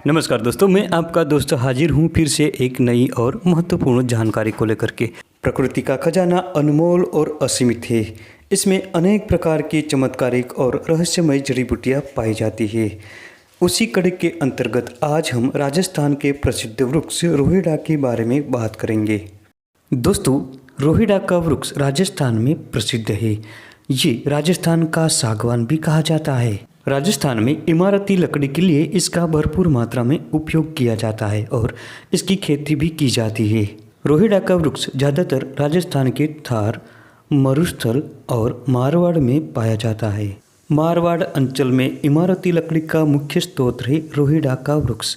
नमस्कार दोस्तों, मैं आपका दोस्त हाजिर हूँ फिर से एक नई और महत्वपूर्ण जानकारी को लेकर के। प्रकृति का खजाना अनमोल और असीमित है। इसमें अनेक प्रकार की चमत्कारिक और रहस्यमय जड़ी बूटियाँ पाई जाती है। उसी कड़ी के अंतर्गत आज हम राजस्थान के प्रसिद्ध वृक्ष रोहिड़ा के बारे में बात करेंगे। दोस्तों, रोहिड़ा का वृक्ष राजस्थान में प्रसिद्ध है। ये राजस्थान का सागवान भी कहा जाता है। राजस्थान में इमारती लकड़ी के लिए इसका भरपूर मात्रा में उपयोग किया जाता है और इसकी खेती भी की जाती है। रोहिड़ा का वृक्ष ज़्यादातर राजस्थान के थार, मरुस्थल और मारवाड़ में पाया जाता है। मारवाड़ अंचल में इमारती लकड़ी का मुख्य स्रोत है रोहिड़ा का वृक्ष,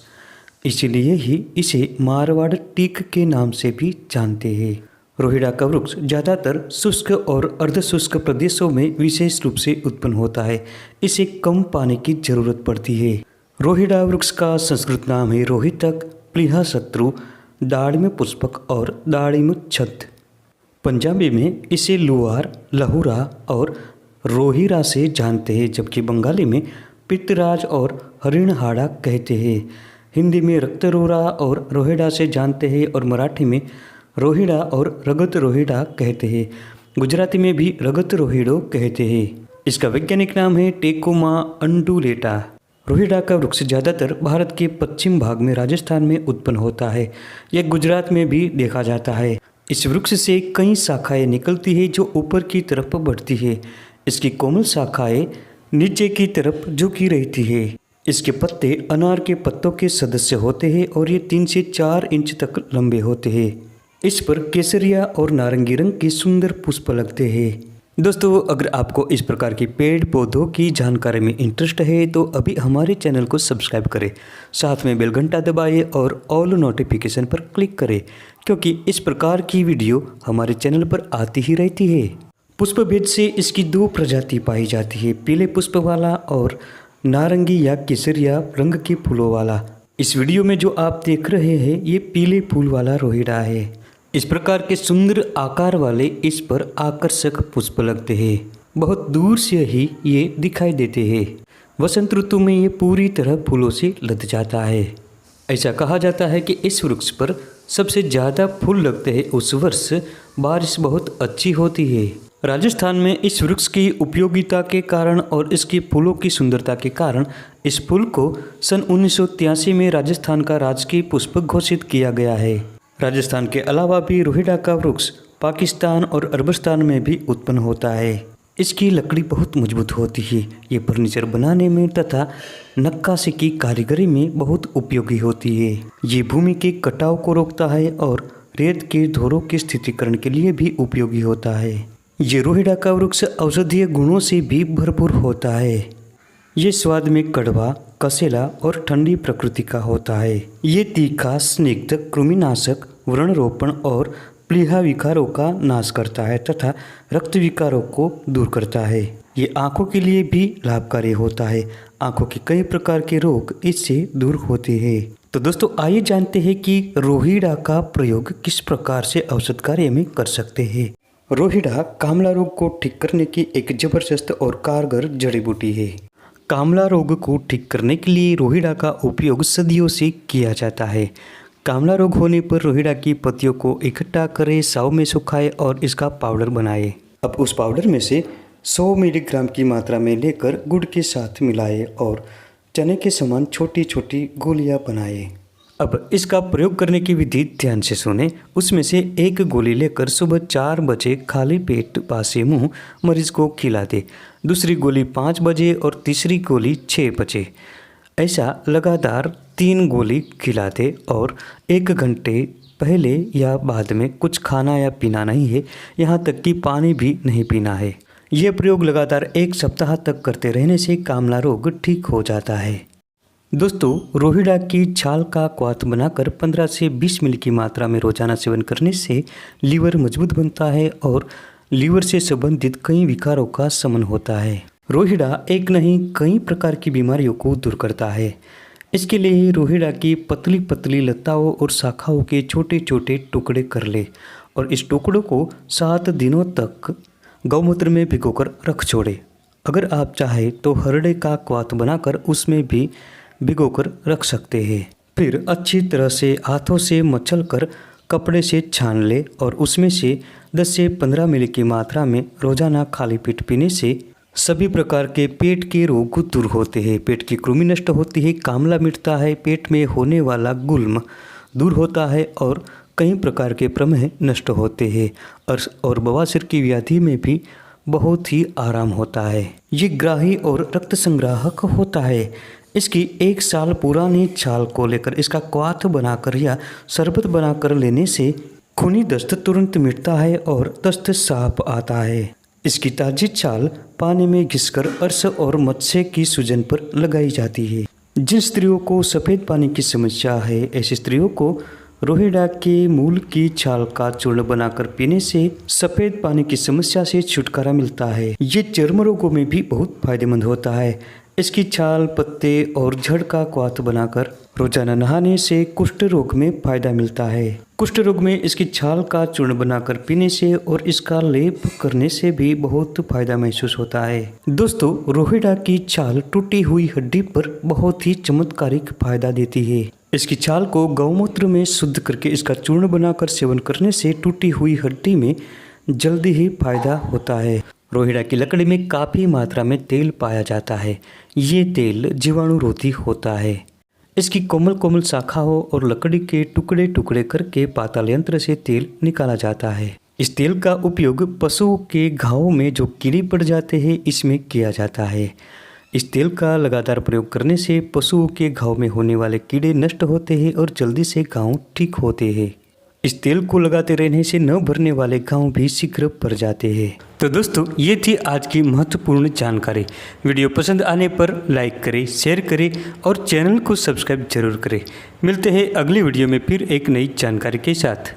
इसलिए ही इसे मारवाड़ टीक के नाम से भी जानते हैं। रोहिड़ा का वृक्ष ज़्यादातर शुष्क और अर्धशुष्क प्रदेशों में विशेष रूप से उत्पन्न होता है। इसे कम पानी की जरूरत पड़ती है। रोहिड़ा वृक्ष का संस्कृत नाम है रोहितक, प्लीहा शत्रु, दाड़िम पुष्पक और दाड़िम छत। पंजाबी में इसे लुआर, लहुरा और रोहिरा से जानते हैं, जबकि बंगाली में पितराज और हरिणहाड़ा कहते हैं। हिंदी में रक्तरोरा और रोहिड़ा से जानते हैं और मराठी में रोहिड़ा और रगत रोहिड़ा कहते हैं। गुजराती में भी रगत रोहिड़ो कहते हैं। इसका वैज्ञानिक नाम है टेकोमा अंडुलेटा। रोहिड़ा का वृक्ष ज़्यादातर भारत के पश्चिम भाग में राजस्थान में उत्पन्न होता है। यह गुजरात में भी देखा जाता है। इस वृक्ष से कई शाखाएं निकलती है जो ऊपर की तरफ बढ़ती है। इसकी कोमल शाखाएं नीचे की तरफ झुकी रहती है। इसके पत्ते अनार के पत्तों के सदस्य होते हैं और ये 3 से 4 इंच तक लंबे होते हैं। इस पर केसरिया और नारंगी रंग के सुंदर पुष्प लगते हैं। दोस्तों, अगर आपको इस प्रकार की पेड़ पौधों की जानकारी में इंटरेस्ट है तो अभी हमारे चैनल को सब्सक्राइब करें, साथ में बेल घंटा दबाएं और ऑल नोटिफिकेशन पर क्लिक करें, क्योंकि इस प्रकार की वीडियो हमारे चैनल पर आती ही रहती है। पुष्प भेद से इसकी 2 प्रजाति पाई जाती है, पीले पुष्प वाला और नारंगी या केसरिया रंग के फूलों वाला। इस वीडियो में जो आप देख रहे हैं ये पीले फूल वाला रोहिड़ा है। इस प्रकार के सुंदर आकार वाले इस पर आकर्षक पुष्प लगते हैं। बहुत दूर से ही ये दिखाई देते हैं। वसंत ऋतु में ये पूरी तरह फूलों से लद जाता है। ऐसा कहा जाता है कि इस वृक्ष पर सबसे ज़्यादा फूल लगते हैं उस वर्ष बारिश बहुत अच्छी होती है। राजस्थान में इस वृक्ष की उपयोगिता के कारण और इसके फूलों की सुंदरता के कारण इस फूल को सन 1983 में राजस्थान का राजकीय पुष्प घोषित किया गया है। राजस्थान के अलावा भी रोहिड़ा का वृक्ष पाकिस्तान और अरबस्तान में भी उत्पन्न होता है। इसकी लकड़ी बहुत मजबूत होती है। ये फर्नीचर बनाने में तथा नक्काशी की कारीगरी में बहुत उपयोगी होती है। ये भूमि के कटाव को रोकता है और रेत के धोरों के स्थितीकरण के लिए भी उपयोगी होता है। ये रोहिड़ा का वृक्ष औषधीय गुणों से भी भरपूर होता है। ये स्वाद में कड़वा, कसेला और ठंडी प्रकृति का होता है। ये तीखा, स्निग्ध, कृमिनाशक, व्रणरोपण और प्लीहा विकारों का नाश करता है तथा रक्त विकारों को दूर करता है। ये आँखों के लिए भी लाभकारी होता है। आँखों के कई प्रकार के रोग इससे दूर होते हैं। तो दोस्तों, आइए जानते हैं कि रोहिड़ा का प्रयोग किस प्रकार से औषध कार्य में कर सकते हैं। रोहिड़ा कामला रोग को ठीक करने की एक जबरदस्त और कारगर जड़ी बूटी है। कामला रोग को ठीक करने के लिए रोहिड़ा का उपयोग सदियों से किया जाता है। कामला रोग होने पर रोहिड़ा की पत्तियों को इकट्ठा करें, साव में सुखाएं और इसका पाउडर बनाएं। अब उस पाउडर में से 100 मिलीग्राम की मात्रा में लेकर गुड़ के साथ मिलाएं और चने के समान छोटी छोटी गोलियां बनाएं। अब इसका प्रयोग करने की विधि ध्यान से सुने। उसमें से एक गोली लेकर सुबह 4 बजे खाली पेट बासे मुंह मरीज को खिला दे। दूसरी गोली 5 बजे और तीसरी गोली 6 बजे। ऐसा लगातार 3 गोली खिला दे और 1 घंटे पहले या बाद में कुछ खाना या पीना नहीं है, यहाँ तक कि पानी भी नहीं पीना है। यह प्रयोग लगातार 1 सप्ताह तक करते रहने से कामला रोग ठीक हो जाता है। दोस्तों, रोहिड़ा की छाल का क्वाथ बनाकर 15 से 20 मिली की मात्रा में रोजाना सेवन करने से लीवर मजबूत बनता है और लीवर से संबंधित कई विकारों का शमन होता है। रोहिड़ा एक नहीं कई प्रकार की बीमारियों को दूर करता है। इसके लिए रोहिड़ा की पतली पतली लताओं और शाखाओं के छोटे छोटे टुकड़े कर ले और इस टुकड़ों को 7 दिनों तक गौमूत्र में भिगोकर रख छोड़े। अगर आप चाहें तो हरड़े का क्वाथ बनाकर उसमें भी भिगोकर रख सकते हैं। फिर अच्छी तरह से हाथों से मचलकर कपड़े से छान ले और उसमें से 10 से 15 मिली की मात्रा में रोजाना खाली पेट पीने से सभी प्रकार के पेट के रोग दूर होते हैं। पेट की कृमि नष्ट होती है, कामला मिटता है, पेट में होने वाला गुल्म दूर होता है और कई प्रकार के प्रमेह नष्ट होते हैं और बवासीर की व्याधि में भी बहुत ही आराम होता है। ये ग्राही और रक्त संग्राहक होता है। इसकी 1 साल पुरानी छाल को लेकर इसका क्वाथ बनाकर या शरबत बनाकर लेने से खूनी दस्त तुरंत मिटता है और दस्त साफ आता है। इसकी ताजी छाल पानी में घिसकर अर्श और मत्स्य की सूजन पर लगाई जाती है। जिन स्त्रियों को सफ़ेद पानी की समस्या है, ऐसी स्त्रियों को रोहिड़ा के मूल की छाल का चूर्ण बनाकर पीने से सफ़ेद पानी की समस्या से छुटकारा मिलता है। ये चर्म रोगों में भी बहुत फायदेमंद होता है। इसकी छाल, पत्ते और जड़ का क्वाथ बनाकर रोजाना नहाने से कुष्ठ रोग में फायदा मिलता है। कुष्ठ रोग में इसकी छाल का चूर्ण बनाकर पीने से और इसका लेप करने से भी बहुत फायदा महसूस होता है। दोस्तों, रोहिड़ा की छाल टूटी हुई हड्डी पर बहुत ही चमत्कारिक फायदा देती है। इसकी छाल को गौमूत्र में शुद्ध करके इसका चूर्ण बनाकर सेवन करने से टूटी हुई हड्डी में जल्दी ही फायदा होता है। रोहिड़ा की लकड़ी में काफ़ी मात्रा में तेल पाया जाता है। ये तेल जीवाणुरोधी होता है। इसकी कोमल कोमल शाखाओं और लकड़ी के टुकड़े टुकड़े करके पाताल यंत्र से तेल निकाला जाता है। इस तेल का उपयोग पशुओं के घावों में जो कीड़े पड़ जाते हैं इसमें किया जाता है। इस तेल का लगातार प्रयोग करने से पशुओं के घाव में होने वाले कीड़े नष्ट होते हैं और जल्दी से घाव ठीक होते हैं। इस तेल को लगाते रहने से न भरने वाले घाव भी शीघ्र भर जाते हैं। तो दोस्तों, ये थी आज की महत्वपूर्ण जानकारी। वीडियो पसंद आने पर लाइक करें, शेयर करें और चैनल को सब्सक्राइब जरूर करें। मिलते हैं अगली वीडियो में फिर एक नई जानकारी के साथ।